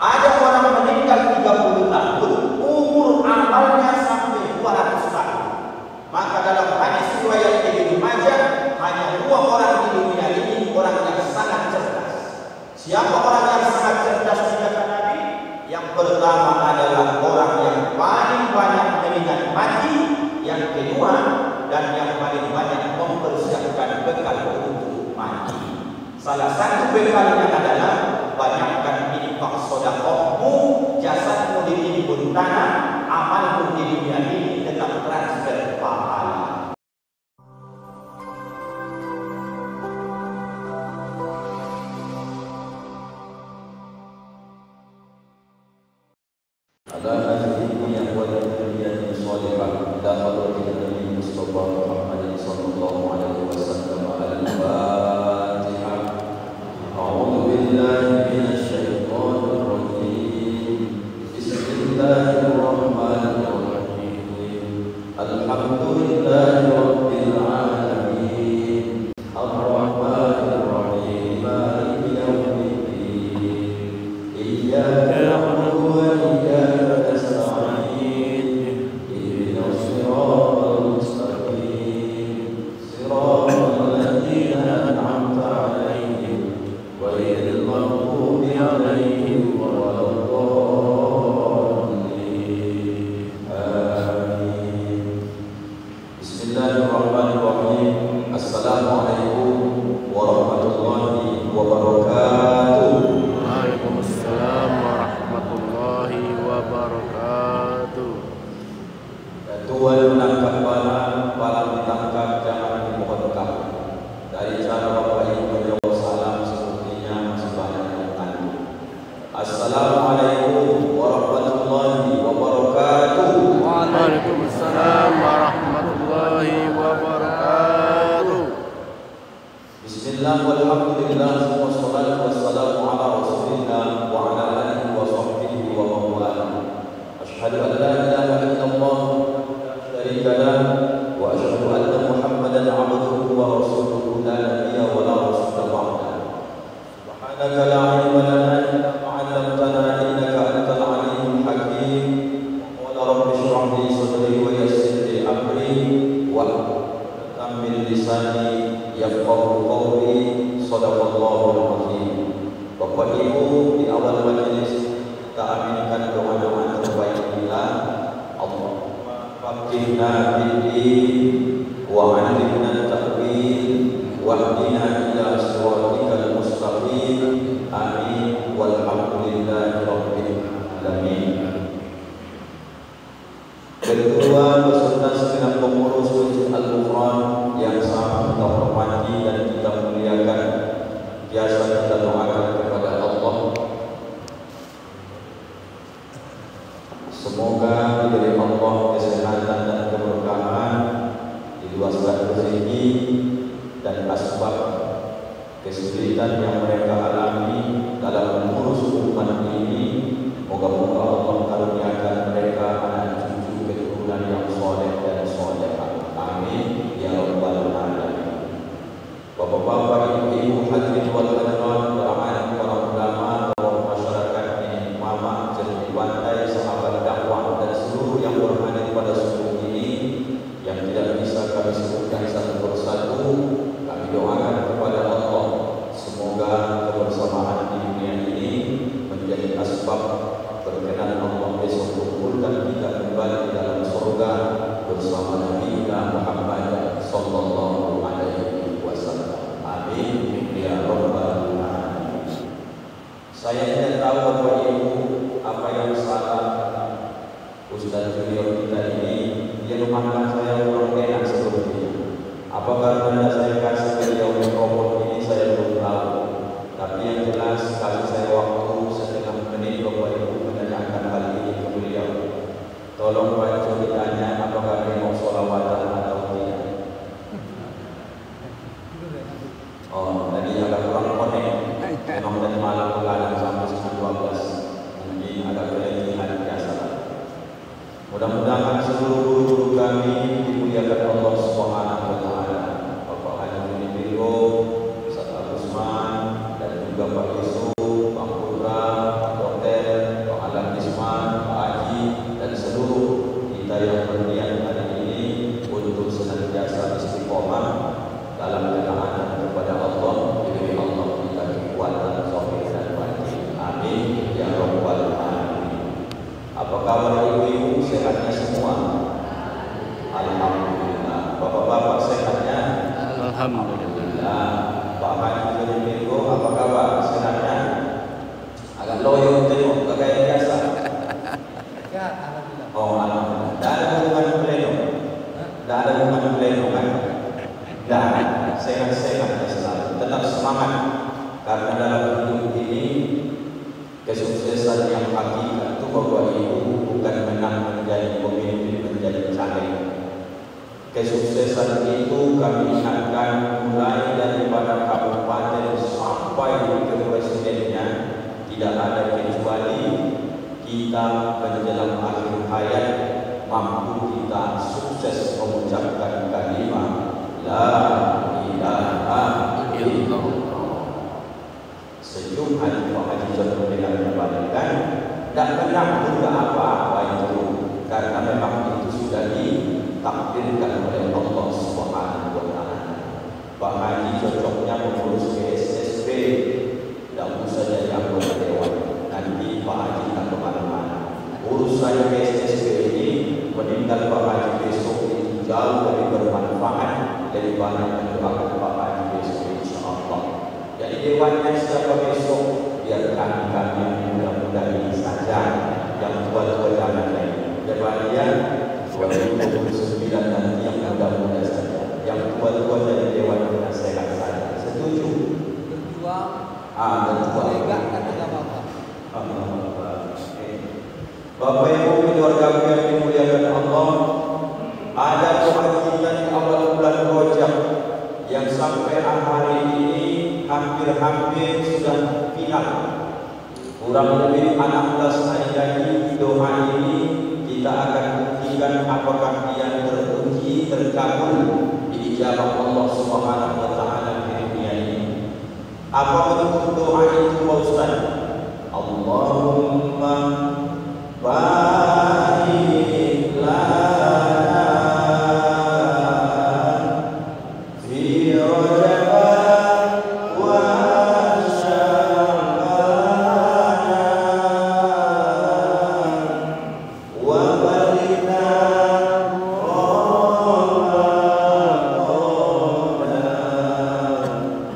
Ada orang meninggal 30 tahun, umur amalnya sampai 200 tahun. Maka dalam hadis riwayat Ibnu Majah, hanya 2 orang di dunia ini orang yang sangat cerdas. Siapa orang yang sangat cerdas di kata Nabi? Yang pertama adalah orang yang paling banyak mengingat mati, yang kedua dan yang paling banyak mempersiapkan bekal untuk mati. Salah satu bekalnya adalah banyakkan infak sedekahmu, jasadmu ditimbun tanah, amalmu di dunia ini tetap transfer pahala. Mudah-mudahan seluruh guru-guru kami dimuliakan Allah Subhanahu wa taala. Bapak Haji Biro, Ustaz Usman dan juga Pak Yusuf, Pak kabar ibu-ibu? Sehatnya semua? Alhamdulillah. Bapak-bapak sehatnya? Alhamdulillah. Pak Haji Jodimiko, apa kabar? Sehatnya? Agak loyo tengok, kayak biasa. Oh, alhamdulillah. Tidak ada hubungan pleno. Tidak ada hubungan pleno kan? Dan sehat-sehat selalu. Tetap semangat. Karena dalam hidup ini kesuksesan yang hakikat itu Bapak Ibu bukan menang menjadi pemimpin, menjadi caleg. Kesuksesan itu kami ingatkan mulai daripada kabupaten sampai ke presidennya, tidak ada kecuali kita menjelang akhir hayat mampu kita sukses mengucapkan kalimat La ilaha illallah. Senyum hati Pak Haji Jodimiko menyampaikan, tidak pernah juga apa-apa itu, karena memang itu sudah ditakdirkan oleh Allah Subhanahu wa Ta'ala. Pak Haji cocoknya mengurus PSSB, tidak usah jadi anggota dewan. Nanti Pak Haji tak kemana-mana. Urus saya PSSB ini, meninggal Pak Haji besok itu jauh lebih bermanfaat, lebih banyak mendoakan Pak Haji besok insyaAllah. Jadi dewannya siapa besok, biarkan kami mudah-mudahan ini saja. Yang tua-tua jangan lagi. Dewannya 2029 nanti yang muda-muda saja. Yang tua-tua jadi dewan dengan sehat saja. Setuju? Berjuang. Bapak Ibu keluarga yang dimuliakan Allah, ada doa kita di awal bulan Rajab yang sampai hari ini hampir-hampir sudah final. Kurang lebih 16 hari lagi doa ini kita akan buktikan apakah dia teruji, terkabul, diijabah Allah Subhanahu wa Ta'ala di dunia ini. Apa bentuk doa itu Pak Ustaz? Allahumma barik lana fi Rajab wa Sya'ban wa balighna Ramadana wa ighfir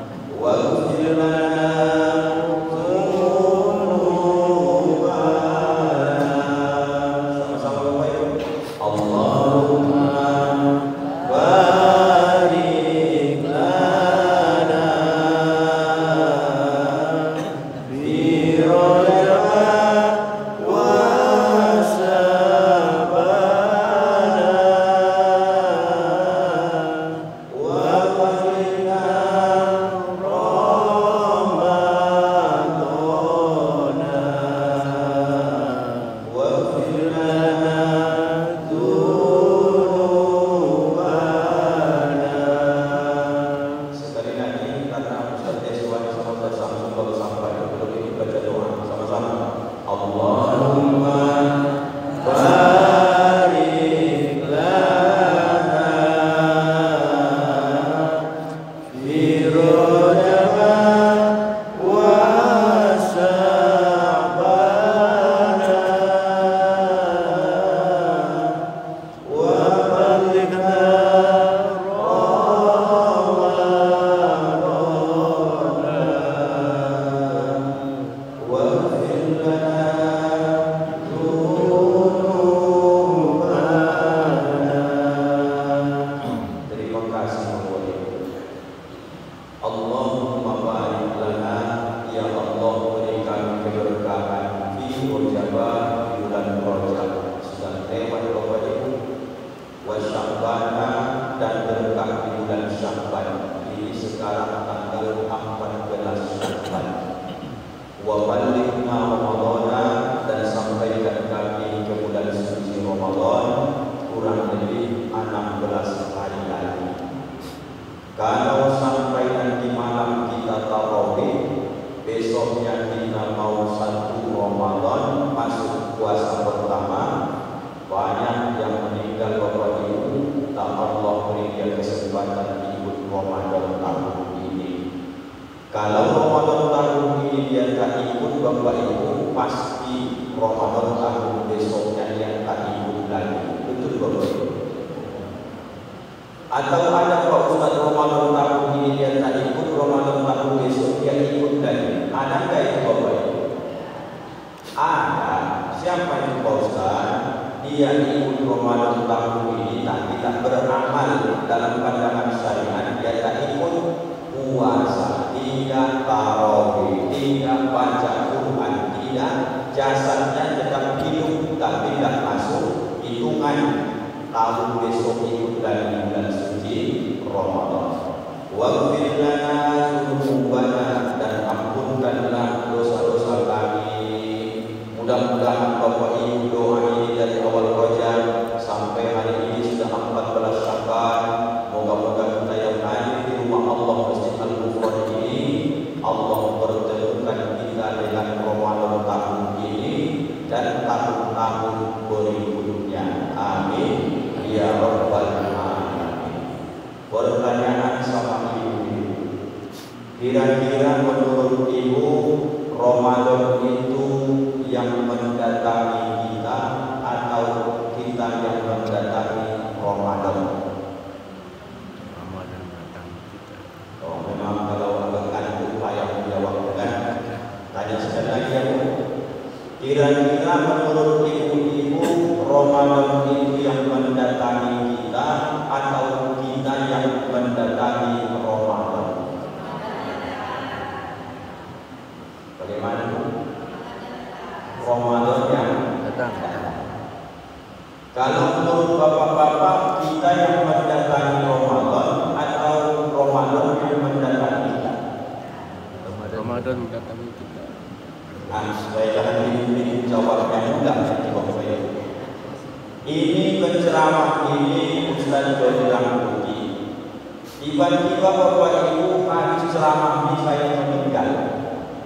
lana dan berkah di bulan Sya'ban. Ini sekarang tanggal 14 Sya'ban. Wa balighna Ramadana, dan sampaikan kami ke bulan suci Ramadan kurang lebih 16 hari lagi. Kalau sampai nanti malam kita tarawih, besoknya kita mau 1 Ramadan masuk puasa pertama, banyak yang meninggal Bapak Ibu. Tak Allah beri dia kesempatan ikut Ramadan tahun ini. Kalau Ramadan tahun ini dia tak ikut Bapak Ibu, pasti Ramadan tahun besoknya Atau ada Pak Ustaz Ramadan tahun ini dia tak ikut, Ramadan tahun besok dia ikut lagi. Ada nggak itu Bapak Ibu? Ada. Siapa itu Pak Ustaz? Dia ikut Ramadan tahun ini tapi tak beramal dalam pandangan syariat. Dia tak ikut puasa, tidak tarawih, tidak baca Quran, tidak, jasadnya tetap hidup tapi tidak masuk hitungan tahun besok ikut dari bulan suci Ramadan. Waghfir lana dzunubana, dan ampunkanlah dosa-dosa kami. Mudah-mudahan Bapak Ibu doa ini dari awal Rajab sampai hari ini sudah 14 Syawal. Moga-moga kita yang hadir di rumah Allah Masjid Al-Ghufran ini, Allah bertemukan kita dengan Ramadan tahun ini dan tahun-tahun berikutnya. Amin. Ya Rabbal Alamin. Pertanyaan sama ibu, kira-kira menurut ibu Ramadan itu yang mendatangi kita atau kita yang mendatangi Ramadan? Ramadan mendatangi kita. Oh, memang kalau agak kantuk payah menjawabkan. Tanya sekali lagi ya Bu. Kira-kira menurut ibu-ibu Ramadan itu yang mendatangi kita atau kita yang mendatangi Ramadan? Bagaimana Bu? Ramadan yang Datang. Kalau menurut bapak-bapak, kita yang mendatangi Ramadan atau Ramadan yang mendatangi kita? Ramadan mendatangi kita. Nah, supaya jangan ini jawabnya mudah nanti Bapak Ibu. Ini penceramah ini Ustaz Jodilang Putih. Tiba-tiba Bapak Ibu habis ceramah ini saya meninggal.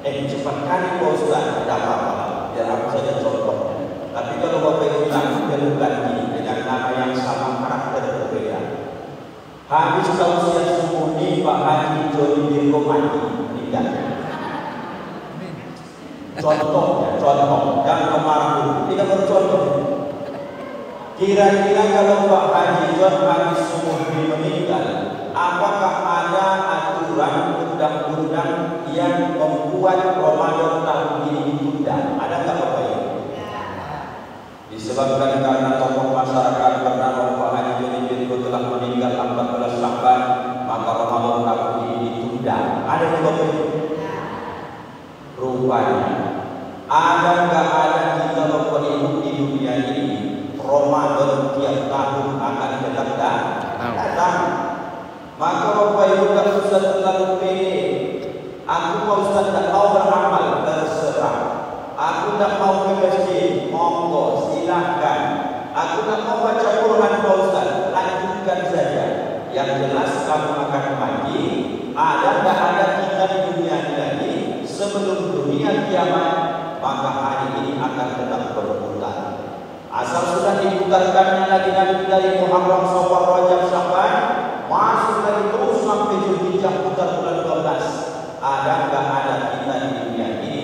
Cepat kali Pak Ustaz, tidak apa-apa. Biar aku saja contohnya. Tapi kalau Bapak Ibu langsung ganti dengan nama yang sama, karakter berbeda. Habis tausiah subuh ini Pak Haji Joni Birko mati, meninggal. Contohnya, contoh yang kemarin tidak bercontoh. Kira-kira kalau Pak Haji John habis subuh ini meninggal, apakah ada aturan undang-undang yang membuat Ramadan tahun ini ditunda? Ada nggak Bapak Ibu? Disebabkan karena tokoh masyarakat bernama Pak Haji John Birko telah meninggal 14 Syawal, maka Ramadan tahun ini ditunda. Ada nggak Bapak Ibu? Rupanya ada nggak ada kita Bapak Ibu di dunia ini Ramadan tiap tahun akan tetap datang. Maka Bapak Ibu tak usah terlalu pede. Aku Pak Ustaz tak mau beramal, terserah. Aku tak mau ke masjid, monggo silahkan. Aku tak mau baca Quran Pak Ustaz, lanjutkan saja. Yang jelas kamu akan mati. Ada nggak ada kita di dunia ini lagi sebelum dunia kiamat, maka hari ini akan tetap berputar. Asal sudah diputarkannya lagi Nabi dari Muharram, Safar, Rajab, Sya'ban, masuk lagi terus sampai Zulhijjah putar bulan 12. Ada nggak ada kita di dunia ini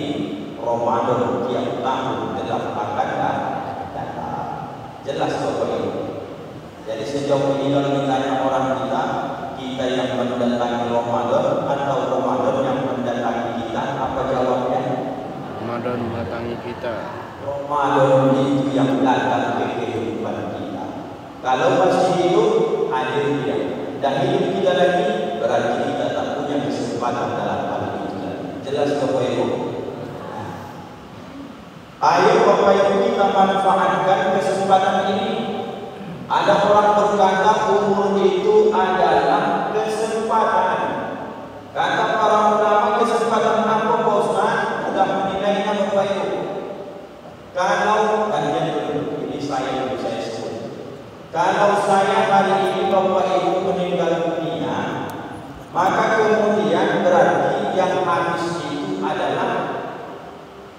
Ramadan tiap tahun tetap akan datang. Jelas Bapak Ibu. Jadi sejauh ini kalau ditanya orang kita yang mendatangi Ramadan atau Ramadan yang mendatangi kita, apa jawabnya? Ramadan mendatangi kita. Ramadan itu yang datang ke kehidupan kita. Kalau masih hidup, hadir dia. Dan hidup kita lagi, berarti kita tak punya kesempatan dalam hal itu. Jelas Bapak Ibu? Ayo Bapak Ibu kita manfaatkan kesempatan ini. Ada orang berkata umur itu adalah kesempatan. Kata para ulama, kesempatan apa Pak Ustaz? Sudah menilainya Bapak Ibu. Kalau kalian dulu, ini saya sebut. Kalau saya hari ini Bapak Ibu meninggal dunia, maka kemudian berarti yang habis itu adalah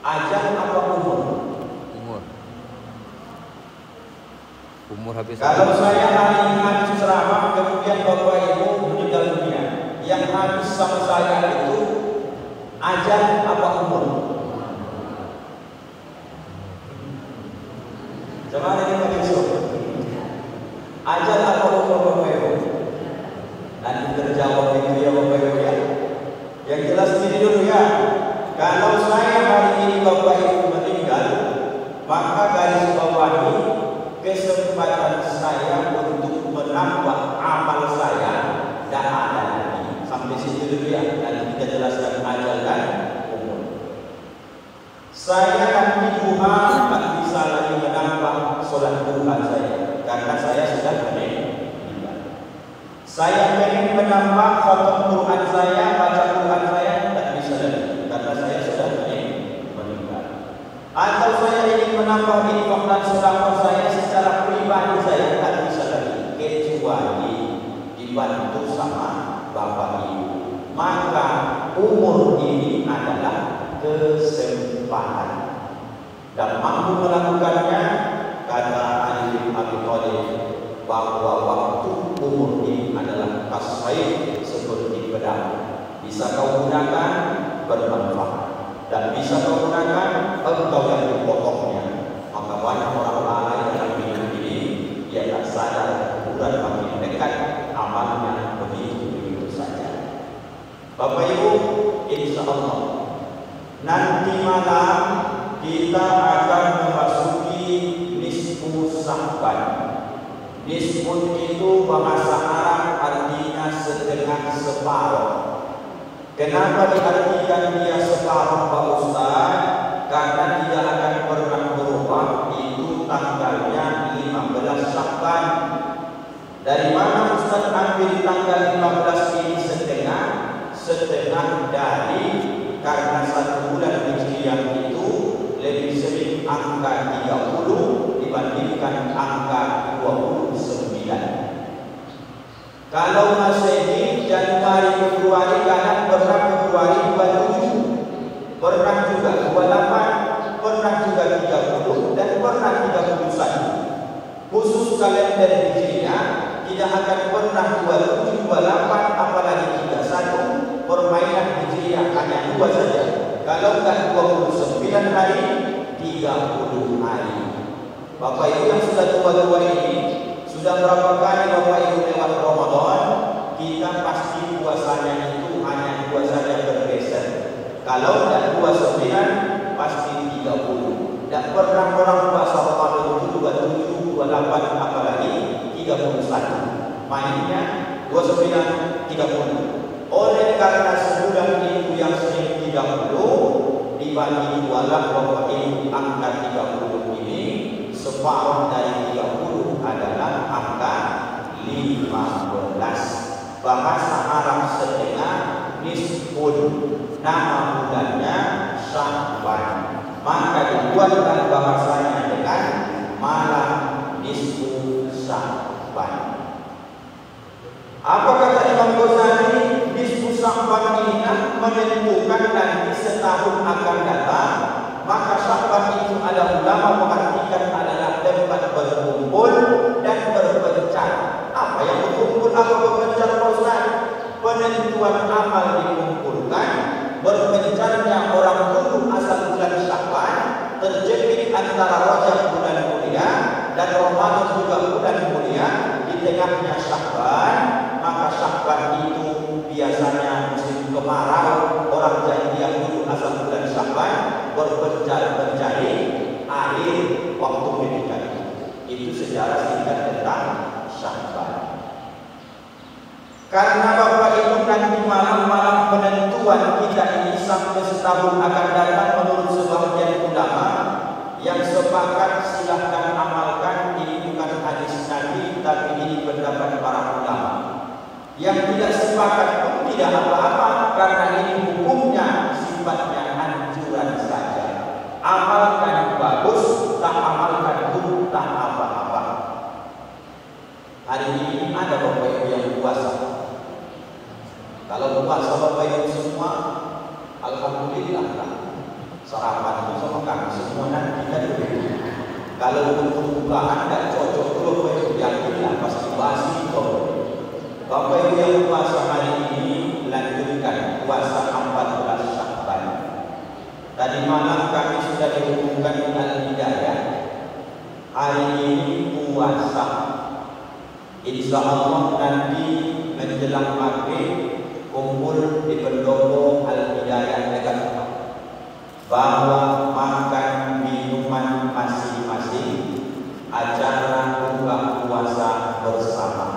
ajal apa umur? Umur habis. Kalau saya hari ini habis ceramah, kemudian Bapak Ibu meninggal dunia, yang habis sama saya itu ajal apa umur? Coba ini Pak Yusuf. Ajal apa umur Bapak Ibu? Nanti terjawab itu ya Bapak Ibu ya. Yang jelas ini dulu ya. Kalau saya hari ini Bapak Ibu meninggal, maka garis bawahi kesempatan saya untuk menambah amal saya tidak ada lagi. Sampai situ dulu ya. Nanti kita jelaskan ajal dan umur. Saya nanti duha tak bisa lagi menambah sholat duha saya karena saya sudah meninggal. Saya ingin menambah khatam Quran saya, baca Quran saya tak bisa lagi karena saya sudah meninggal. Atau saya ingin menambah infak dan sedekah saya secara pribadi saya tak bisa lagi kecuali dibantu sama Bapak Ibu. Maka umur ini adalah kesempatan dan mampu melakukannya. Kata Ali bin Abi Thalib bahwa waktu umur ini adalah kasai seperti pedang, bisa kau gunakan bermanfaat dan bisa kau gunakan engkau yang dipotongnya. Maka banyak orang lain dalam hidup ini dia tak sadar ukuran makin dekat amalnya begitu saja. Bapak Ibu, insya Allah nanti malam kita akan memasuki nisfu Sya'ban. Nisfun itu bahasa Arab artinya setengah separuh. Kenapa diartikan dia separuh Pak Ustaz? Karena tidak akan pernah berubah. Itu tanggalnya 15 Sya'ban. Dari mana Ustaz ambil tanggal 15 ini setengah? Setengah dari karena satu bulan Hijriah itu lebih sering angka 30 dibandingkan angka 29. Kalau Masehi Januari Februari kadang pernah Februari 27, pernah juga 28, pernah juga 30 dan pernah 31. Khusus kalender Hijriah tidak akan pernah 27, 28 apalagi 31. Permainan Hijriah hanya 2 saja. Kalau enggak 29 hari, 30 hari. Bapak Ibu yang sudah tua-tua ini, sudah berapa kali Bapak Ibu lewat Ramadan, kita pasti puasanya itu hanya 2 saja bergeser. Kalau enggak 29, pasti 30. Dan pernah orang puasa Ramadan itu 27, 28 apalagi 31. Mainnya 29, 30. Oleh karena sebulan itu yang sering 30 dibagi 2 Bapak Ibu, angka 30 ini separuh dari 30 adalah angka 15. Bahasa Arab setengah nisfun, nama bulannya Sya'ban. Maka dibuatkan bahasanya dengan malam nisfu Sya'ban. Apa kata Imam Ghazali? Nisfu Sya'ban ini menentukan nanti setahun akan datang. Maka Sya'ban itu ada ulama mengartikan adalah tempat berkumpul dan berpencar. Apa yang berkumpul, apa berpencar Ustaz? Penentuan amal dikumpulkan, berpencarnya orang dulu asal bulan Sya'ban, terjepit antara Rajab bulan mulia dan Ramadan juga bulan mulia, di tengahnya Sya'ban. Maka Sya'ban itu biasanya musim kemarau, orang jahiliyah dulu asal bulan Sya'ban berpencar mencari air waktu menikah. Itu sejarah singkat tentang Sya'ban. Karena Bapak Ibu nanti malam-malam penentuan kita ini sampai setahun akan datang menurut sebagian ulama yang sepakat silahkan amalkan, ini bukan hadis Nabi tapi ini pendapat para ulama. Yang tidak sepakat pun tidak apa-apa karena ini hukumnya sifatnya anjuran saja. Amalkan bagus, tak amalkan pun tak apa-apa. Hari ini ada Bapak Ibu yang puasa. Kalau puasa Bapak Ibu semua, alhamdulillah lah. Sarapan sama kami semua nanti kita dulu. Kalau untuk bukaan tidak cocok dulu Bapak Ibu, yakinlah pasti basi kok. Bapak Ibu yang puasa hari ini lanjutkan puasa 14 Sya'ban. Tadi malam kami sudah diumumkan dengan Hidayah. Hari ini puasa. Insya Allah nanti menjelang maghrib kumpul di pendopo Al-Hidayah dekat rumah, bahwa makan minuman masing-masing, acara buka puasa bersama.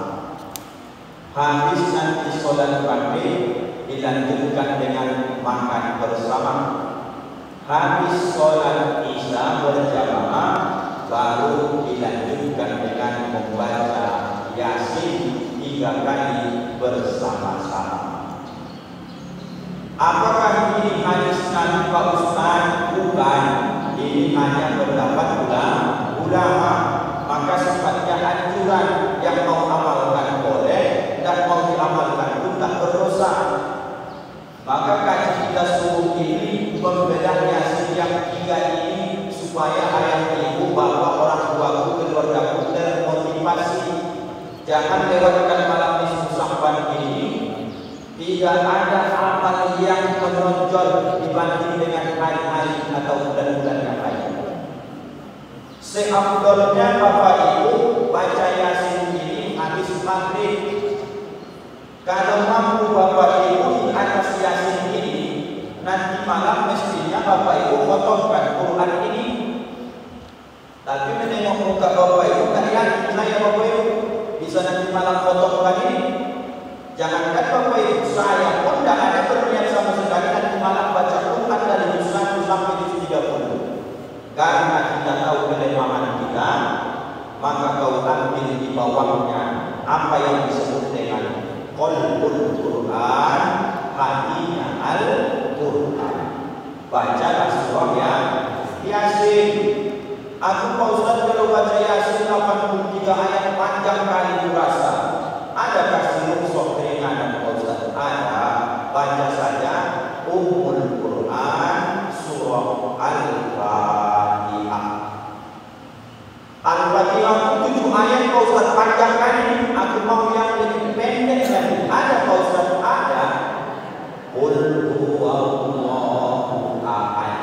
Habis nanti sholat maghrib dilanjutkan dengan makan bersama. Habis sholat isya berjamaah baru dilanjutkan dengan membaca Yasin 3 kali bersama-sama. Apakah ini hadis Nabi Pak Ustaz? Bukan. Ini hanya pendapat ulama. Maka sifatnya anjuran, yang mau amalkan boleh dan mau diamalkan pun tak berdosa. Maka kaji kita suruh ini membedah Yasin yang 3 ini supaya ayat ibu bahwa orang tuaku keluargaku termotivasi. Jangan lewatkan malam nisfu Sya'ban ini. Tidak ada amal yang menonjol dibanding dengan hari-hari atau bulan-bulan yang lain. Seafdolnya Bapak Ibu baca Yasin ini habis maghrib. Kalau mampu Bapak Ibu di atas Yasin ini, nanti malam mestinya Bapak Ibu potongkan Quran ini. Tapi menengok muka Bapak Ibu, tak yakin saya Bapak Ibu bisa nanti malam potongkan ini. Jangankan Bapak Ibu, saya pun tidak ada berniat sama sekali nanti malam baca Quran dari juz 1 sampai juz 30. Karena kita tahu kelemahan kita, maka kau ambil di bawahnya apa yang disebut dengan qalbul Quran, hatinya Al-Quran. Bacalah surah Yasin. Aku Pak Ustaz kalau baca Yasin 83 ayat panjang kali kurasa. Adakah siluk keringanan Pak Ustaz? Ada. Baca saja Ummul Quran surah Al-Fatihah. Al-Fatihah itu 7 ayat Pak Ustaz, panjang kali. Aku mau yang lebih pendek lagi. Ada Pak Ustaz? Ada. Qul huwallahu ahad.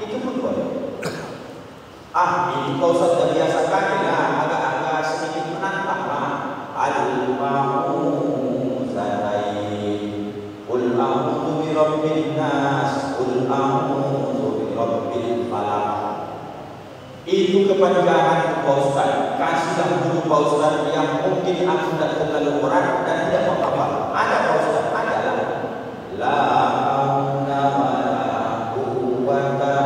Itu pun boleh. Ini Pak Ustaz sudah biasa kali lah, agak-agak sedikit menantang lah. Al-Mu'zatain, Qul a'udzu birabbin nas, Qul a'udzu birabbil falaq. Itu kepanjangan Pak Ustaz. Kasihlah dulu Pak Ustaz yang mungkin aku tidak terlalu berat dan tidak menghafal. Ada Pak Ustaz? Ada lah. La haula wa la quwwata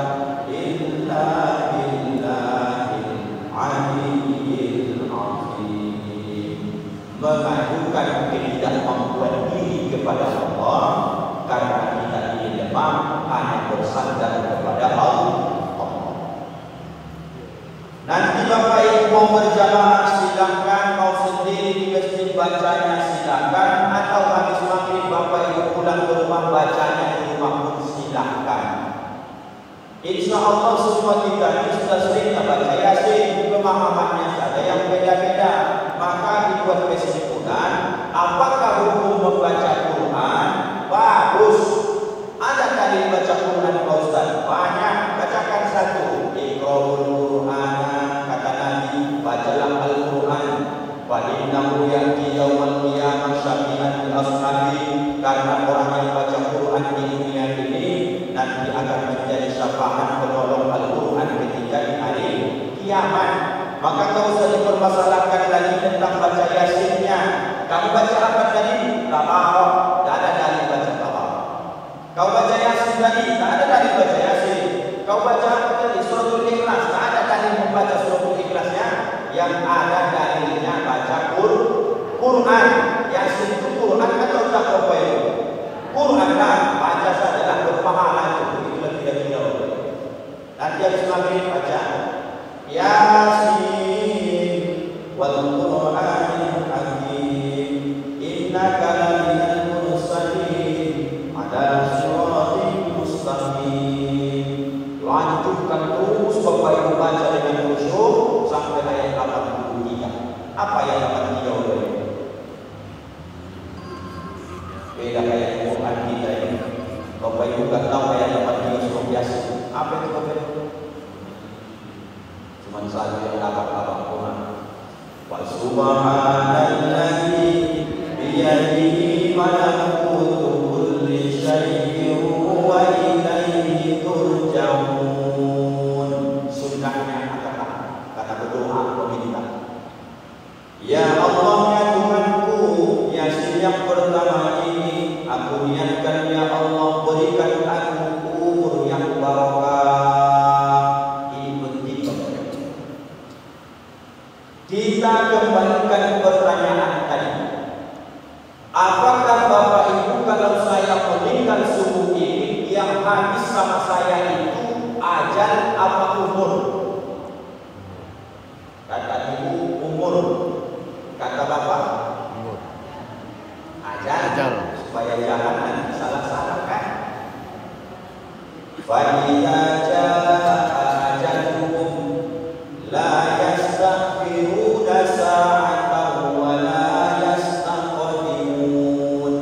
illa billahil aliyyil azim. Mengajukan ketidakmampuan diri kepada Allah karena kita ini lemah, hanya bersandar kepada Allah. Nanti Bapak Ibu mau berjamaah silakan, mau sendiri di masjid bacanya silakan, atau habis maghrib Bapak Ibu pulang ke rumah bacanya di rumah pun silakan. Insya Allah semua kita ini sudah seringnya baca Yasin, pemahamannya saja yang beda-beda. Maka dibuat kesimpulan, apakah hukum membaca Quran? Bagus. Ada kali baca Quran Pak Ustaz? Banyak. Bacakan satu. Iqra'ul Qur'ana, kata Nabi, bacalah Al-Quran. Fa innahu ya'ti yaumal qiyamah syafi'an li ashabi. Karena orang yang baca Quran di dunia ini nanti akan menjadi syafaat penolong Al-Quran ketika di hari kiamat. Maka kau usah dipermasalahkan lagi tentang baca Yasinnya. Kamu baca apa tadi? Tabarok. Tidak ada dalil baca Tabarok. Kau baca Yasin tadi? Tidak ada dalil baca Yasin. Kau baca apa tadi? Suratul Ikhlas. Tidak ada dalil membaca Suratul Ikhlasnya. Yang ada dalilnya baca Quran. Yasin itu Quran atau tak apa itu? Quran lah. Baca sajalah, berpahala itu. Itulah kira-kira. Nanti habis maghrib baca Yasin wal Qur'anil Hakim innaka laminal mursalin ala siratin mustaqim. Lanjutkan terus Bapak Ibu baca dengan khusyuk sampai ayat 83. Apa ayat 83 oleh? Beda kayak Quran kita ini. Bapak Ibu tak tahu ayat 83 surah Yasin. Apa itu Bapak Ibu? Cuman saja yang dapat Quran. Wa subhanalladzi biyadihi Kita kembalikan pertanyaan tadi. Apakah Bapak Ibu kalau saya meninggal subuh ini yang habis sama saya itu ajal apa umur? Kata Ibu umur, kata Bapak Umur. ajal. Supaya jangan nanti salah-salah kan. Fa'idza jaa ajaluhum la yastakhiruna sa'atan wa la yastaqdimun.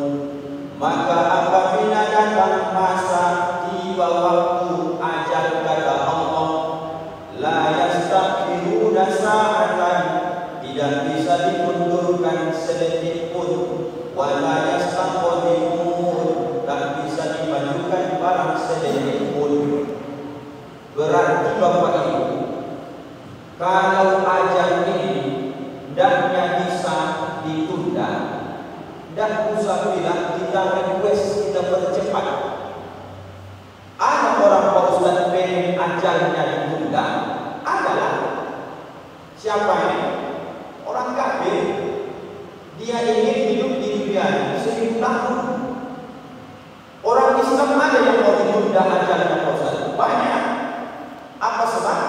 Maka apabila datang masa tiba waktu ajal kata Allah, la yastakhiruna sa'atan, tidak bisa dimundurkan sedetik pun, wa la yastaqdimun, tak bisa dimajukan barang sedetik pun. Berarti Bapak Ibu, kalau ajal ini hendaknya bisa ditunda, dan usah bilang kita request, kita percepat. Ada orang Pak Ustaz pengen ajalnya ditunda, adalah siapa ini? Orang kafir. Dia ingin hidup di dunia ini 1000 tahun. Orang Islam ada yang mau ditunda ajalnya Pak Ustaz? Banyak. Apa sebab?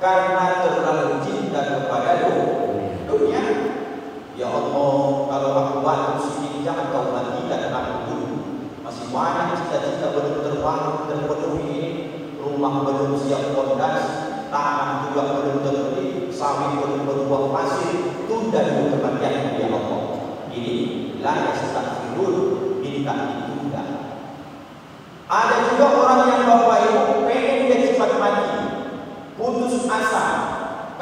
Karena terlalu cinta kepada dunia. Ya Allah, kalau aku bantu sini jangan kau matikan aku dulu. Masih banyak cita-cita belum terpenuhi. Rumah belum siap pondasi, tanah juga belum terbeli, sawit belum berbuah pasir. Tunda dulu kematian ya Allah. Ini la yastaghfirun, minta ditunda. Ada juga orang yang Bapak Ibu pengen dia cepat mati, putus asa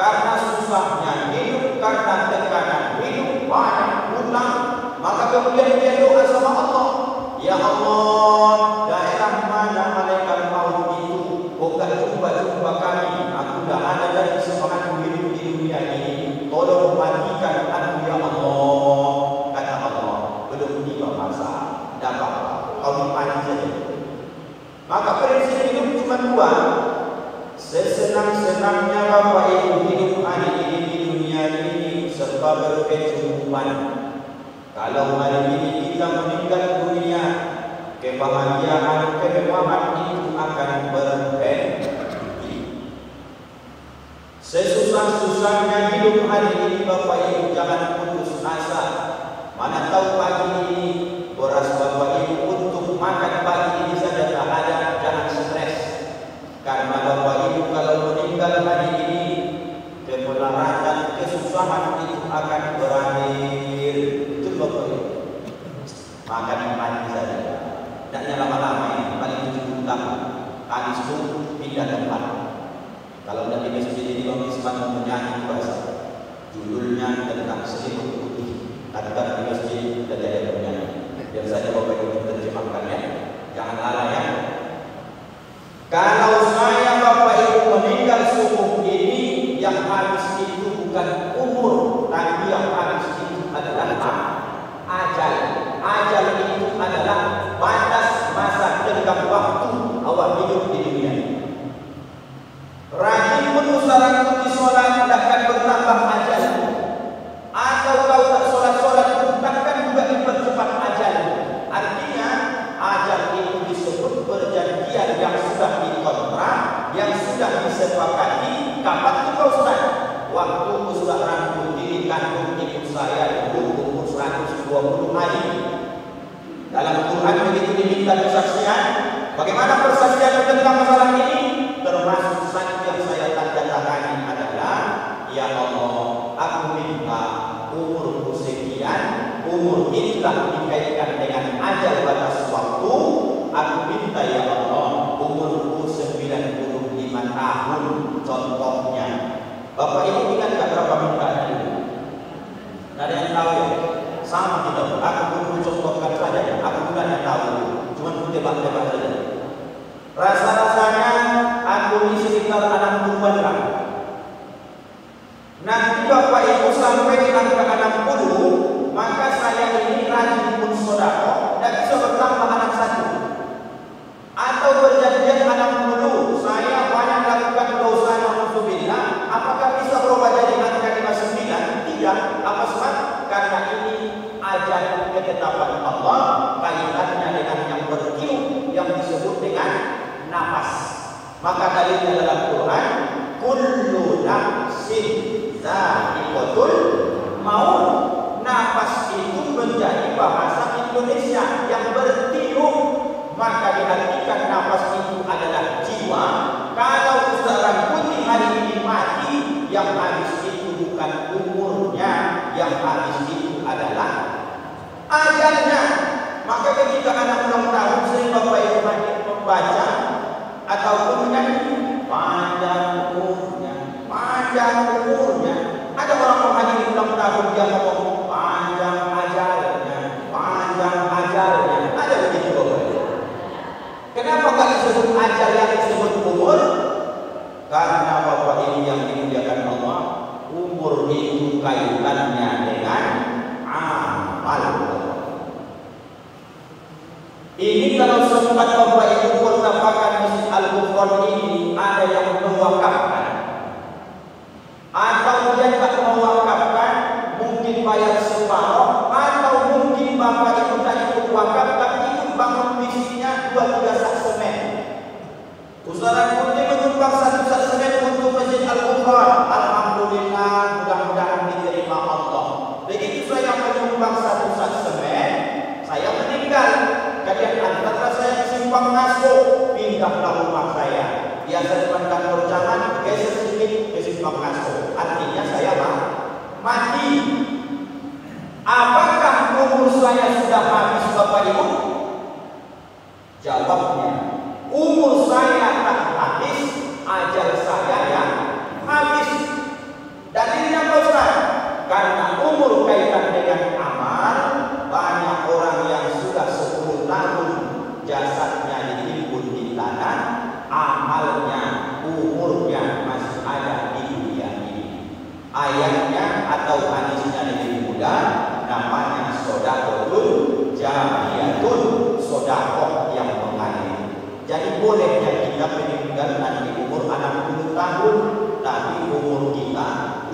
karena susahnya hidup, karena tekanan hidup, banyak hutang, maka kemudian dia doa sama Allah, ya Allah, daerah mana malaikat maut itu, kok gak jumpa kami, aku dah ada dari semangat hidup di dunia ini, tolong matikan aku ya Allah. Kata Allah, belum tiba masa, dapat kau mati saja. Maka prinsip hidup cuma dua. Sesenang-senangnya Bapak Ibu hidup hari ini di dunia ini serba berkecukupan. Kalau hari ini kita meninggal dunia, kebahagiaan, kemewahan itu akan berhenti. Sesusah-susahnya hidup hari ini Bapak Ibu jangan putus asa. Mana tahu pagi ini beras Bapak Ibu untuk makan pagi ini saja tak ada, jangan stres. Karena Bapak Ibu kalau meninggal hari ini, kemelaratan, kesusahan itu akan berakhir. Itu Bapak Ibu. Makan mati saja. Dan lama-lama ini paling 70 tahun. Habis itu pindah tempat. Kalau dari masjid ini Bang Isman menyanyi bahasa. Judulnya tentang selimut putih. Ada di masjid dan ada penyanyi. Biar saja Bapak Ibu terjemahkan ya. Jangan lalai ya. Kalau saya Bapak Ibu meninggal subuh ini, yang habis itu bukan umur, tapi yang habis itu adalah ajal. Ajal itu adalah batas masa tenggang waktu awak hidup di dunia ini. Rajin menusaran putih sholat takkan bertambah ajal. Atau kau tak sholat pun takkan juga dipercepat ajal. Artinya ajal itu disebut perjanjian yang sudah dikontrak, yang sudah disepakati. Kapan itu kau sholat? Waktu sudah rangkul diri kandung ibu saya dulu umur 120 hari. Dalam Quran begitu diminta kesaksian. Bagaimana persaksian tentang masalah ini? Termasuk saksi yang saya tanda tangani adalah, ya Allah, aku minta umurku sekian, umur inilah dikaitkan dengan ajal batas waktu. Aku minta ya Allah, umurku 95 tahun contohnya. Bapak Ibu ingat tak berapa mintaan itu? Tidak ada yang tahu ya? Sama tidak? Aku pun contohkan saja ya. Aku tidak yang tahu, cuma tebak-tebak saja. Rasa-rasanya aku ini sekitar 60-an lah. Nanti Bapak Ibu sampai di angka 60, maka saya ini rajin pun sodako dan bisa bertambah anak satu. Atau berjanjian 60, saya banyak lakukan dosa na'udzubillah, apakah bisa berubah jadi angka 59? Indonesia yang bertiup, maka diartikan nafas itu adalah jiwa. Kalau seorang putih hari ini mati, yang habis itu bukan umurnya, yang habis itu adalah ajalnya. Maka ketika anak ulang tahun, sering Bapak Ibu membaca ataupun menyanyi panjang umurnya, panjang umurnya. Ada orang menghadiri ulang tahun dia ngomong panjang ajalnya, panjang ajalnya. Ada begitu Bapak Ibu. Kenapa nggak disebut ajal yang disebut umur? Karena Bapak Ibu yang dimuliakan Allah, umur itu kaitannya dengan amal. Ini kalau sempat Bapak Ibu pertapakan Masjid Al-Ghufran ini, ada yang mewakafkan, atau dia tak mewakafkan, mungkin bayar separuh, atau mungkin Bapak Ibu tak ikut wakaf tapi ikut bangun bisnisnya 2-3 sak semen. Usaha putih menyumbang 1 sak semen untuk Masjid Al-Ghufran. Alhamdulillah, mudah-mudahan diterima Allah. Begitu saya menyumbang 1 sak semen, saya meninggal. Kalian antara saya simpang masuk, pindahlah rumah saya. Biasa depan kantor jangan geser sedikit ke simpang masuk. Artinya saya mati. Apakah umur saya sudah habis Bapak Ibu? Jawabnya, umur saya tak habis, ajal saya yang habis. Dalilnya apa Ustaz? Karena umur kaitan dengan amal. Banyak orang yang sudah 10 tahun jasadnya ditimbun di tanah, amalnya, umurnya masih ada di dunia ini. Ayatnya atau hadisnya lebih mudah, namanya sodaqatun jariyatun, sedekah yang mengalir. Jadi bolehnya kita meninggal nanti umur 60 tahun, tapi umur kita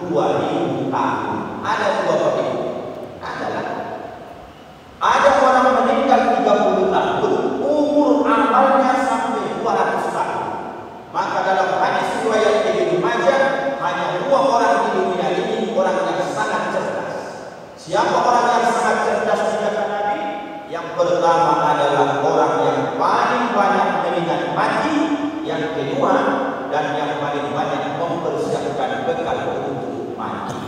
2000 tahun. Ada dua Bapak Ibu. Ada orang meninggal 30 tahun, umur amalnya sampai 200 tahun. Maka dalam hadis riwayat Ibnu Majah, hanya 2 orang di dunia ini orang yang sangat cerdas. Siapa orang yang sangat cerdas di kata Nabi? Yang pertama adalah orang yang paling banyak mengingat mati, yang kedua dan yang paling banyak mempersiapkan bekal untuk mati.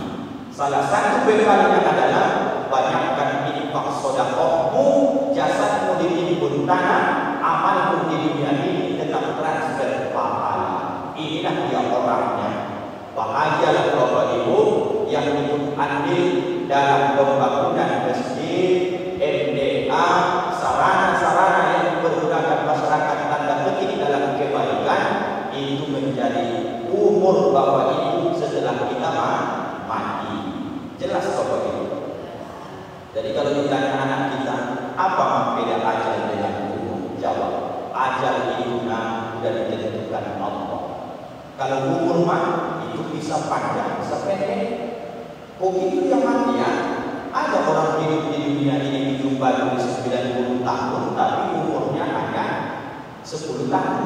Salah satu bekalnya adalah banyakkan infak sedekahmu, jasadmu ditimbun tanah, amalmu di dunia ini tetap transfer pahala. Inilah dia orangnya. Bahagialah Bapak Ibu yang ikut andil dalam pembangunan masjid, MDA, sarana-sarana yang mempergunakan masyarakat tanda petik dalam kebaikan. Itu menjadi umur Bapak Ibu setelah kita mati. Jelas Bapak Ibu. Jadi kalau ditanya anak kita, apa beda ajal dengan umur? Jawab, ajal itu sudah ditentukan Allah. Kalau umur mah itu bisa panjang, bisa pendek. Oh itu yang mati ya. Ada orang hidup di dunia ini dijumpai 90 tahun, tapi umurnya hanya 10 tahun.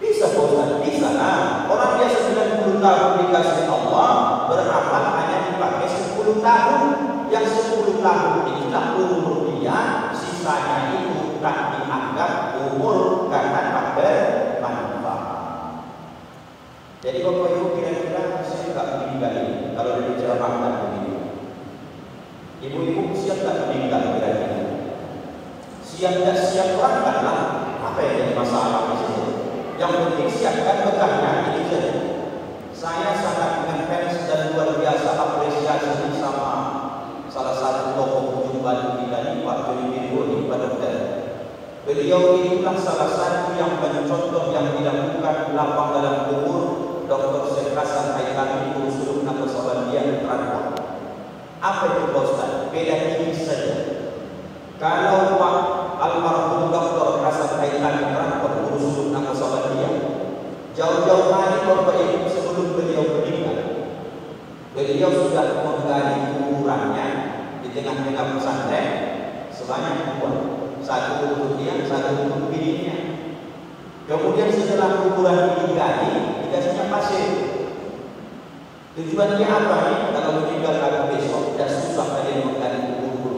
Bisa Ustaz, bisa lah. Orang dia 90 tahun dikasih Allah, beramal hanya dipakai 10 tahun. Yang 10 tahun itulah umur dia, sisanya itu tak dianggap umur karena tak bermanfaat. Jadi Bapak Ibu kira-kira saya tak meninggal ini kalau diceramahkan begini. Ibu-ibu siap tak meninggal kira-kira? Siap tak siap berangkat lah. Apa yang jadi masalah di sini? Yang penting siapkan bekalnya itu saja. Saya sangat ngefans dan luar biasa apresiasi sama salah satu tokoh ujung Batu kita ini, Pak Joni Birgoni, Pak Dokter. Beliau itulah salah satu yang mencontoh yang dilakukan lapang dalam kubur Dr. Syekh Hasan Haytami Usul Nakosabandia Terangkan. Apa itu Pak Ustaz? Beda tipis saja. Kalau Pak almarhum Dr. Hasan Haytami Terangkan Usul Nakosabandia, jauh-jauh hari Bapak Ibu sebelum beliau meninggal, beliau sudah menggali kuburannya di tengah-tengah pesantren sebanyak 2, satu untuk dia, satu untuk bininya. Kemudian setelah kuburan ini digali, dikasihnya pasir. Tujuannya apa nih? Kalau meninggal aku besok, dan susah kalian menggali kubur.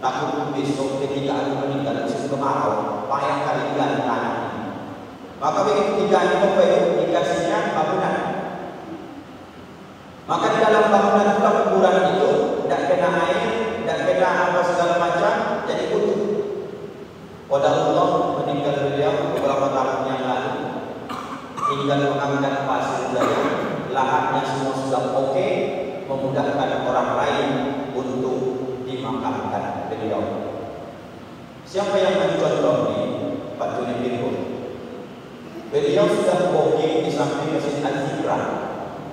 takut besok ketika aku meninggal musim kemarau, payah kali ganti tanah ini. Maka begitu diganti Bapak Ibu, dikasihnya bangunan. Maka di dalam bangunan itu kuburan itu tidak kena air, tidak kena apa segala macam, jadi utuh. Qadarullah meninggal beliau beberapa tahun yang lalu. Tinggal mengangkat pasir saja, lahannya semua sudah oke, memudahkan orang lain untuk dimakamkan beliau. Siapa yang mencontoh ini? Pak Juni Pirgo. Beliau sudah booking di samping Masjid Al-Zikra.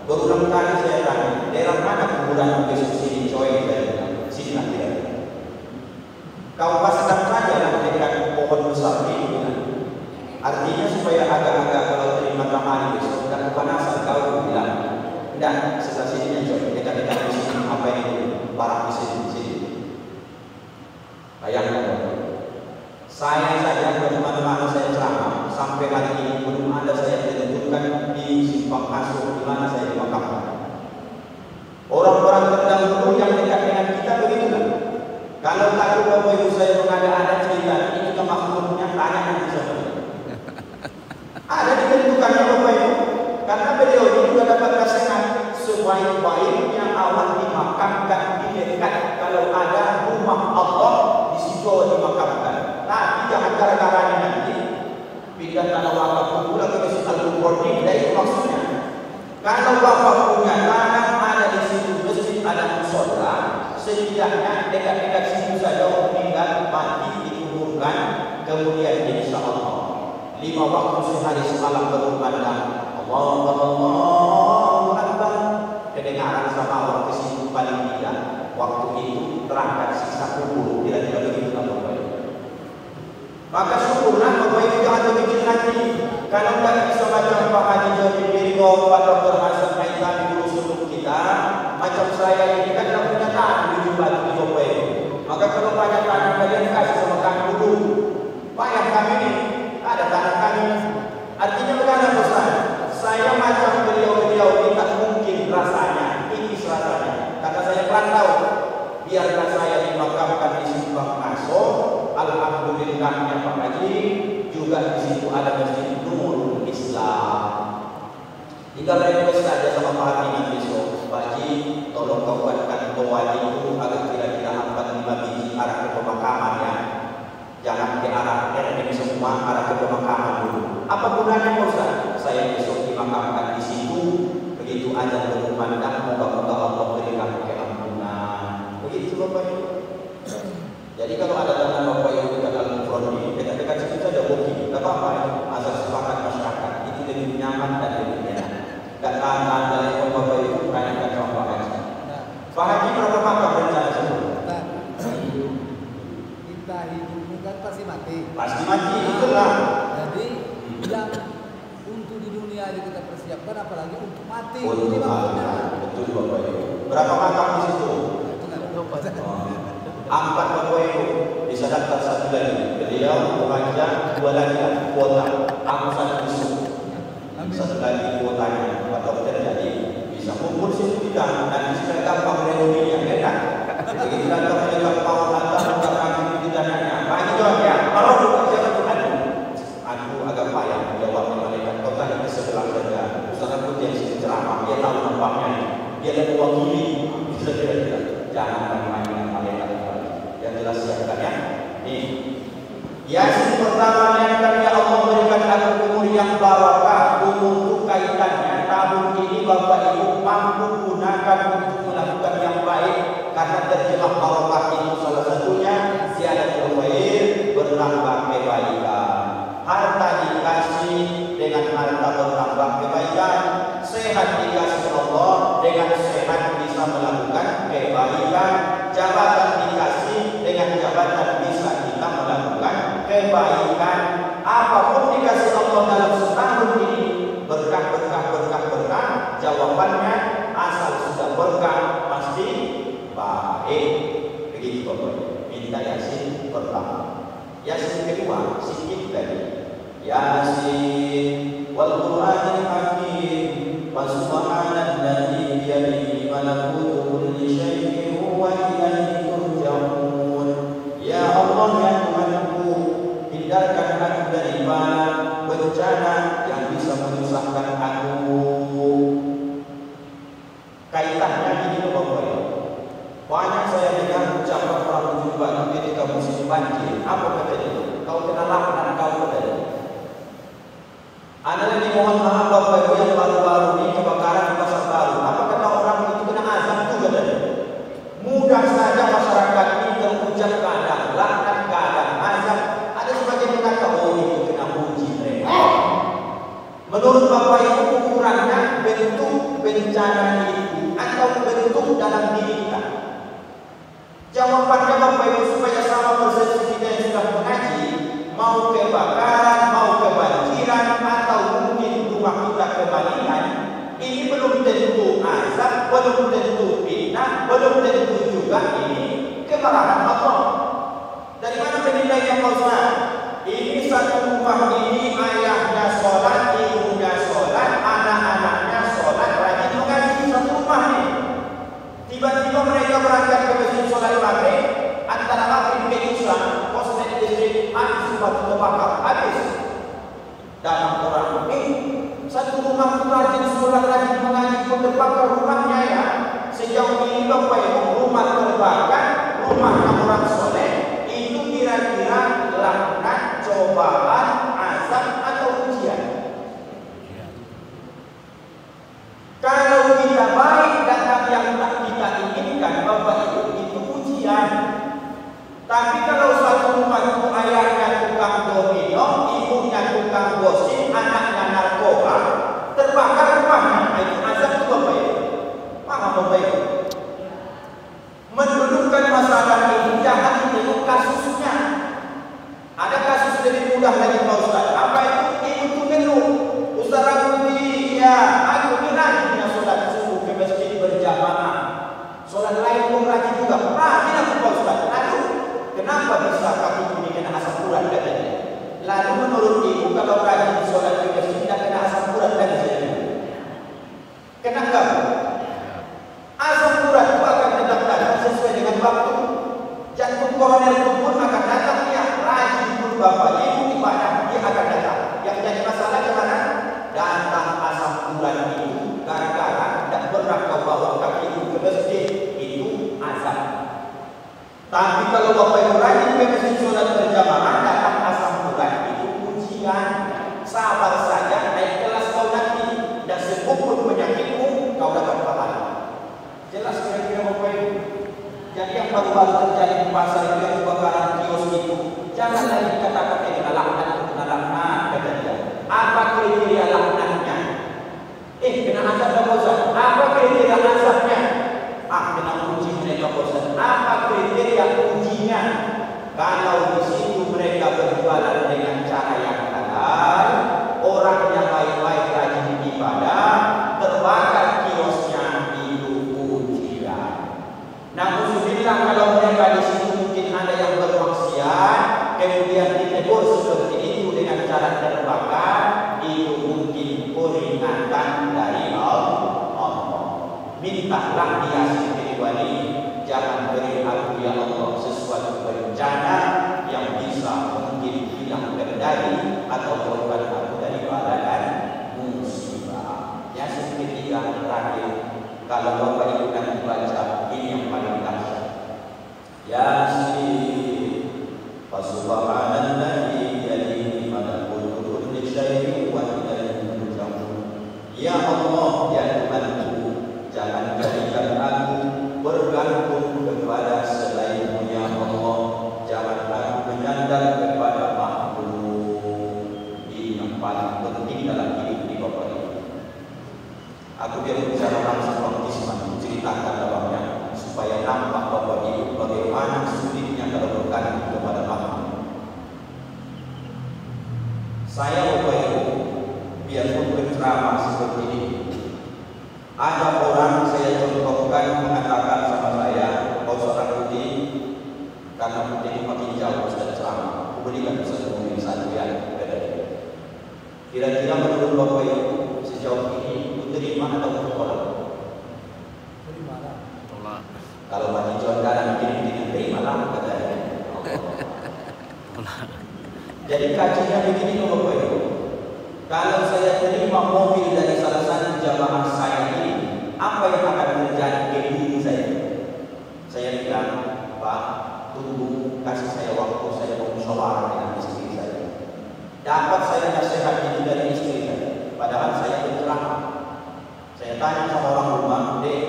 Berulang kali saya tanya, daerah mana kuburan besok sini coy? Sini lah tidak. Kau pasang saja lah dekat pohon besar ini. Artinya supaya agak-agak kalau terima matahari besok dan kepanasan kau bilang, tidak sebelah sini coy, dekat-dekat di sini apa ini barang di sini. Bayangkan, saya saja teman-teman saya ceramah sampai hari ini belum ada saya ditentukan di simpang Masuk di mana saya dimakamkan. Orang-orang terdahulu yang dekat dengan kita begitulah. Kalau takut Bapak Ibu saya mengada-ada cerita ini juga makhluknya tanya nanti sama dia. Ada ditentukannya Bapak Ibu, karena beliau ini juga dapat nasihat sebaik-baiknya awal dimakamkan di dekat kalau ada rumah Allah di situ dimakamkan. Tapi jangan gara-gara nanti pindah tanah wakaf pula ke Masjid Al-Qur'an, tidak itu maksudnya. Kalau Bapak punya tanah ada di situ masjid ada mushola, setidaknya dekat-dekat situ saja orang meninggal mati dikuburkan, kemudian insya Allah 5 waktu sehari semalam berkumandang Allahu Akbar, kedengaran sama orang ke situ paling tidak waktu itu terangkat sisa kubur, kira-kira begitu Bapak Ibu. Maka syukurlah Bapak Ibu jangan berpikir nanti kalau tidak bisa macam Pak Haji Jody Pirgo, Pak Dr. Hasan Haitami guru suluk kita, macam saya ini kan tidak punya tanah di Batu di Bapak Ibu. Maka kalau banyak tanah kalian kasih sama kami dulu, payah kami ini ada tanah kami. Artinya bagaimana Ustaz? Saya macam beliau-beliau ini tak mungkin rasanya, ini rasanya. Kata saya perantau, biarlah saya dimakamkan di simpang Masuk. Alhamdulillahnya Pak Haji juga di situ ada Masjid Nurul Islam. Tinggal request saja sama Pak Haji besok, Pak Haji tolong kau buatkan doa itu agar kira-kira 4-5 biji arah ke pemakaman ya. Jangan ke arah RDM semua, arah ke pemakaman dulu. Apa gunanya Ustaz? Saya besok dimakamkan di situ, begitu aja berkumandang, moga-moga Allah berikan keampunan. Begitu Bapak Ibu. Jadi kalau ada tanah Bapak Ibu dekat Al-Qur'an ini, dekat-dekat situ saja booking, tidak apa-apa ya. Asal sepakat masyarakat, itu lebih nyaman dan lebih enak. Dan tanah dari Bapak Ibu, tanyakan sama Pak Haji. Pak Haji berapa makam rencana sebelum? Kita hidup kan pasti mati. Pasti mati, itulah. Jadi yang untuk di dunia ini kita persiapkan, apalagi untuk mati. Untuk Ini maksudnya. betul Bapak Ibu. Berapa makam di situ? Itu nggak ada. 4 Bapak Ibu bisa daftar 1 lagi. Beliau mengajar 2 lagi kuota. Aku 1 besok. 1 lagi kuotanya. Pak Dokter jadi bisa kumpul situ kita. Nanti sudah gampang reuninya, enak. Begitu datang menjaga kawan atas, buka kaki di dananya. Bagi jawab ya. Kalau bukan siapa Tuhan? Aku agak payah menjawab mereka. Kau tanya ke sebelah saja. Ustaz aku yang sini ceramah. Dia tahu nampaknya. Dia ada mewakili. Bisa kira-kira. Jangan main-main dengan malaikat. Yang jelas siapkan ya. Nih. Yasin pertama yang kami Allah berikan aku umur yang barakah. Umur itu kaitannya tahun ini Bapak Ibu mampu gunakan untuk melakukan yang baik, karena terjemah barakah itu salah satunya ziyadatul khair, bertambah kebaikan. Harta dikasih dengan harta bertambah kebaikan, sehat dikasih Allah dengan sehat bisa melakukan kebaikan, jabatan dikasih dengan jabatan bisa kita melakukan kebaikan. Apapun dikasih Allah dalam setahun ini, berkah, jawabannya asal sudah berkah pasti baik. Begitu Bapak. Minta Yasin pertama. Yasin kedua sikit tadi. Yasin wal Qur'anil hakim wa subhanalladzi biyadihi malakutu kulli syai'in wa ilaihi turja'un. bencana itu atau bentuk dalam diri kita? Jawabannya Bapak Ibu supaya sama persepsi kita yang sudah mengaji, mau kebakaran, mau kebanjiran, atau mungkin rumah kita kebalikan, ini belum tentu azab, belum tentu fitnah, belum tentu juga ini kemarahan Allah. Dari mana penilaiannya Pak Ustaz? Ini satu rumah ini ayahnya sholat, ibunya sholat, anak-anaknya sholat, rajin mengaji satu rumah ini. Tiba-tiba mereka berangkat ke masjid sholat maghrib, antara maghrib ke isya, kosmet listrik habis, batu terbakar habis. Dan orang ini satu rumah rajin sholat, rajin mengaji pun terbakar rumahnya ya. Sejauh ini Bapak Ibu, rumah terbakar, rumahnya orang soleh, itu kira-kira laknat, cobaan, azab atau ujian. Kalau kita baik dapat yang tak kita inginkan, Bapak Ibu, itu ujian. Tapi kalau satu rumah itu ayahnya tukang domino, ibunya tukang gosip, anaknya narkoba, terbakar rumahnya, itu azab itu Bapak Ibu. Paham Bapak Ibu? Mendudukkan masalah ini jangan ditengok kasusnya. Ada kasus lebih mudah lagi Pak Ustaz. Apa itu? Ibu mengeluh. Ustaz Ramudi, ya aku rajin sholat subuh ke masjid berjamaah. Sholat lain pun rajin juga. Rajin aku Pak Ustaz. Lalu kenapa bisa kaki ini kena asam urat katanya? Lalu menurut ibu kalau rajin sholat ke masjid tidak kena asam urat lagi saya. Kenapa? Asam urat itu akan tetap datang sesuai dengan waktu. Jantung koroner itu pun akan datang ya. Rajin pun Bapak Ibu ibadah dia akan datang. Yang jadi masalah kemana? Datang asam urat itu gara-gara tidak pernah kau bawa kaki ibu ke masjid, itu azab. Tapi kalau Bapak Ibu rajin ke masjid sholat berjamaah, datang asam urat itu ujian. Sabar saja, naik kelas kau nanti. Dan sepupun penyakitmu kau dapat pahala. Jelas kira-kira Bapak Ibu. Jadi yang baru-baru terjadi di pasar itu yang kebakaran kios itu, jangan lagi kata-kata kena laknat, kata dia. Apa kriteria laknatnya? Kena azab dan bosan. Apa kriteria azabnya? Kena uji mereka bosan. Apa kriteria ujinya? Kalau di situ mereka berjualan dengan cara yang halal, orang yang baik-baik rajin ibadah, terbakar kiosnya, itu ujian. Namun kalau mereka di situ mungkin ada yang bermaksiat, kemudian ditegur seperti itu dengan cara terbakar, itu mungkin peringatan dari Allah. Mintalah dia kecuali jangan beri aku ya Allah sesuatu bencana yang bisa mungkin hilang kendali atau korban aku dari baladan musibah. Yang ketiga terakhir, kalau Bapak Ibu nanti baca ini yang paling dahsyat. Yasin, Subhanallahi yadihi malakul kulli syai'in wa ilaihi turja'un. Ya Allah, ya Tuhanku, jangan jadikan aku bergantung kepada selain-Mu ya Allah. Jangan aku menyandar kepada makhluk. Ini yang paling penting dalam hidup di Bapak Ibu. Aku biar bicara langsung baptisman, ceritakan dalamnya supaya nampak Bapak Ibu bagaimana sulitnya kalau bergantung kepada makhluk. Saya Bapak Ibu, biarpun berceramah seperti ini, ada orang saya contohkan mengatakan sama saya, kau seorang putih, karena putih makin jauh sudah ceramah, aku berikan satu mobil satu ya, kira-kira menurut Bapak Ibu sejauh ini terima atau bertolak? Terimalah. Tolak. Kalau bagi John Dalam begini terimalah katanya. Jadi kajinya begini Bapak Ibu. Kalau saya terima mobil dari salah satu jamaah saya ini, apa yang akan terjadi ke diri saya? Saya bilang, Pak, tunggu kasih saya waktu, saya mau musyawarah dengan istri saya. Dapat saya nasihat itu dari istri saya, padahal saya berceramah. Saya tanya sama orang rumah, Dek,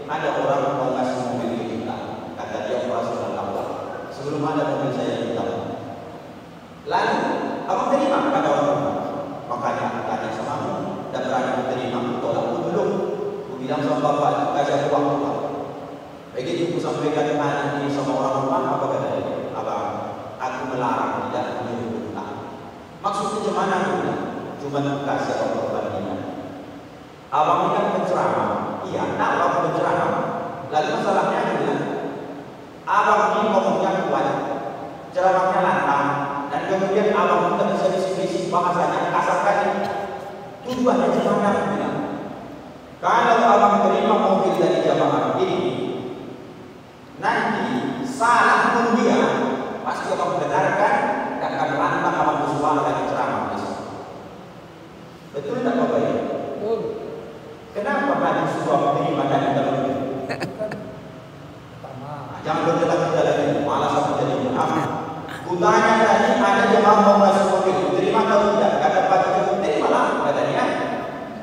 ada orang mau ngasih mobil ke kita. Kata dia operasional awal. Sebelum ada mobil saya kita. Lalu, abang terima? Kata orang rumah. Makanya aku tanya sama kamu, dan berani menerima, tolak belum. bilang sama bapak, kasih uang Pak. Begitu aku sampaikan anak ini sama orang rumah, apa kata dia? Abang, aku melarang tidak menyuruh utang. Maksudnya mana aku bilang? Cuma kasih orang perbandingan. Abang ini kan penceramah, iya, nah abang penceramah. Lalu masalahnya aku bilang, abang ini ngomongnya kuat, ceramahnya lantang, dan kemudian abang tidak bisa disini bahasanya kasar kali. Tujuannya gimana aku bilang? Kalau abang terima mobil dari jamaah ini, nanti salah pun dia pasti abang benarkan dan akan lantang abang bersuara dan ceramah. Betul tak Bapak Ibu? Betul. Kenapa hadis suami terima dan dalam itu? Jangan berjalan lagi, malas aku jadi apa? Kutanya tadi ada jemaah mau masuk mobil, terima atau tidak? Kata Pak Ibu, terimalah katanya.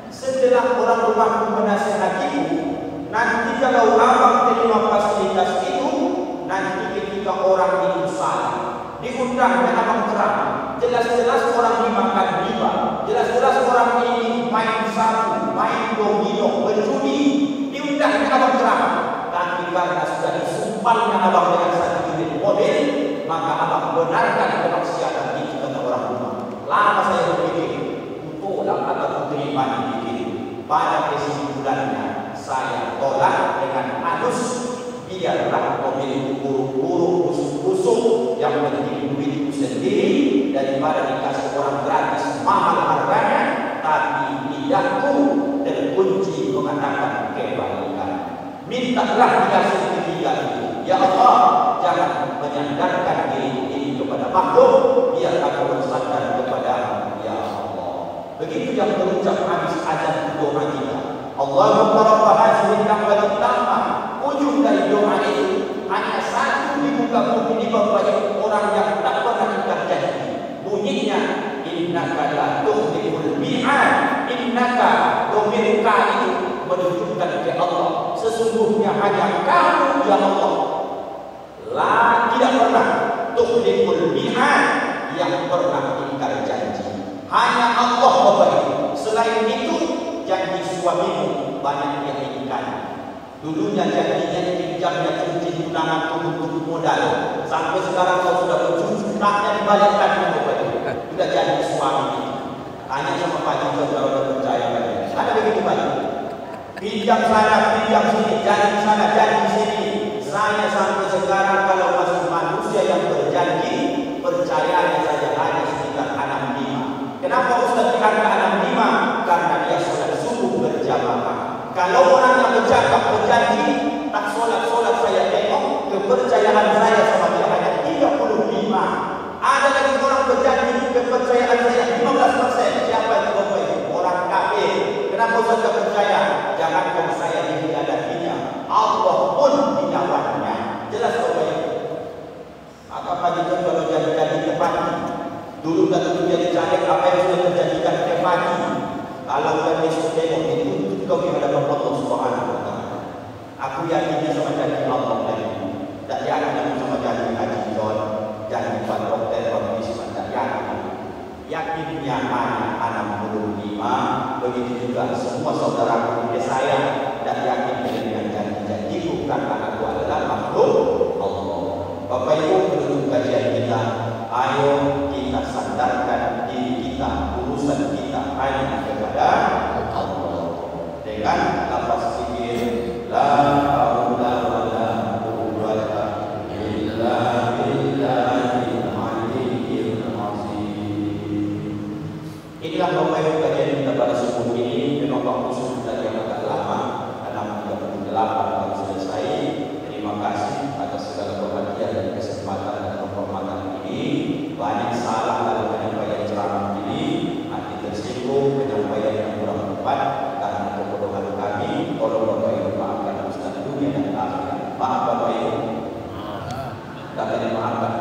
Setelah orang rumah menasihatimu, nanti kalau abang terima fasilitas itu, nanti ketika orang itu salah, diundang dan abang ceramah, jelas-jelas orang dimakan riba, jelas-jelas orang ini main sapu, main domino, berjudi, diundang dan abang ceramah. Tapi karena sudah disumpalnya abang dengan satu unit mobil, maka abang benarkan kemaksiatan itu kata orang rumah. Lama saya berpikir, tolak atau terima dibikin. Pada kesimpulannya, saya tolak dengan halus. Biarlah mobil buruk-buruk, busuk-busuk yang penting duitku sendiri daripada dikasih orang gratis mahal harganya, tapi lidahku terkunci mengatakan kebaikan. Mintalah dikasih ketiga itu. Ya Allah, jangan menyandarkan diri ini kepada makhluk, biar aku bersandar kepada Ya Allah. Begitu yang terucap habis azan doa kita. Allahumma rabb hadhihi ad-da'wati tammah. Ujung dari doa itu hanya satu di muka bumi di bawah orang yang tak pernah ingkar janji. Bunyinya innaka la tukhliful mi'ad. Innaka domirka itu menunjukkan ke Allah, sesungguhnya hanya kamu ya Allah tidak pernah tukhliful mi'ad, yang pernah ingkar janji. Hanya Allah Bapak Ibu. Selain itu janji suamimu banyak yang ingkar. Dulunya janjinya dipinjamnya cincin tunangan untuk modal, sampai sekarang kau sudah berjujur naknya dibalikkan Bapak Ibu. Sudah janji suami itu. Tanya sama Pak Jujur kalau sudah percaya pada. Ada begitu Pak? Pinjam sana, pinjam sini, janji sana, janji sini. Saya sampai sekarang kalau masih manusia yang berjanji, percayanya saja hanya sekitar 65. Kenapa Ustaz dikatakan 65? Karena dia sholat subuh berjamaah. Kalau orang yang berjanji, tak sholat saya tengok, kepercayaan saya sama dia hanya 35. Ada lagi orang berjanji, kepercayaan saya 15%. Siapa itu Bapak Ibu? Orang kafir. Kenapa Ustaz tak percaya? Jangan kau saya dihidatinya, Allah pun dinawannya. Jelas Bapak Ibu. Maka Pak Jujur kalau jadi tepati, dulu tak dulu jadi caleg, apa yang sudah terjadikan tepati. Kalau kita besok tengok itu kau di hadapan Allah Subhanahu wa Ta'ala. Aku yakinnya sama janji Allah tadi. Tak yakin aku sama janji Haji John, janji Pak Dokter, Pak Bisman, tak yakin. Yakinnya hanya 65. Begitu juga semua saudara muda saya dan yakin dengan janji-janji bukan anak aku adalah makhluk Allah. Bapak Ibu, menutup kajian kita, ayo kita sandarkan diri kita, urusan kita hanya kepada Allah. Dengan lafaz zikir la haula wala quwwata illa billahil aliyyil azim. Inilah Bapak Ibu kajian kita pada subuh ini. Memang waktu subuh tadi yang agak lama, 6.38 baru selesai. Terima kasih atas segala perhatian dan kesempatan dan penghormatan ini. Banyak salah dalam penyampaian ceramah ini, hati tersinggung, penyampaian yang kurang tepat karena kebodohan kami. Tolong Bapak Ibu maafkan Ustaz dunia dan akhirat. Maaf Bapak Ibu. Kata dimaafkan,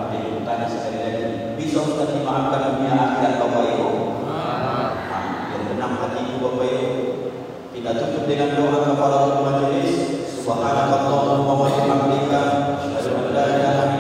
tanya sekali lagi. Bisa Ustaz dimaafkan dunia akhirat Bapak Ibu? Yang tenang hati Bapak Ibu. Kita tutup dengan doa kafaratul majelis. Subhanakallahumma wa bihamdika, asyhadu an la ilaha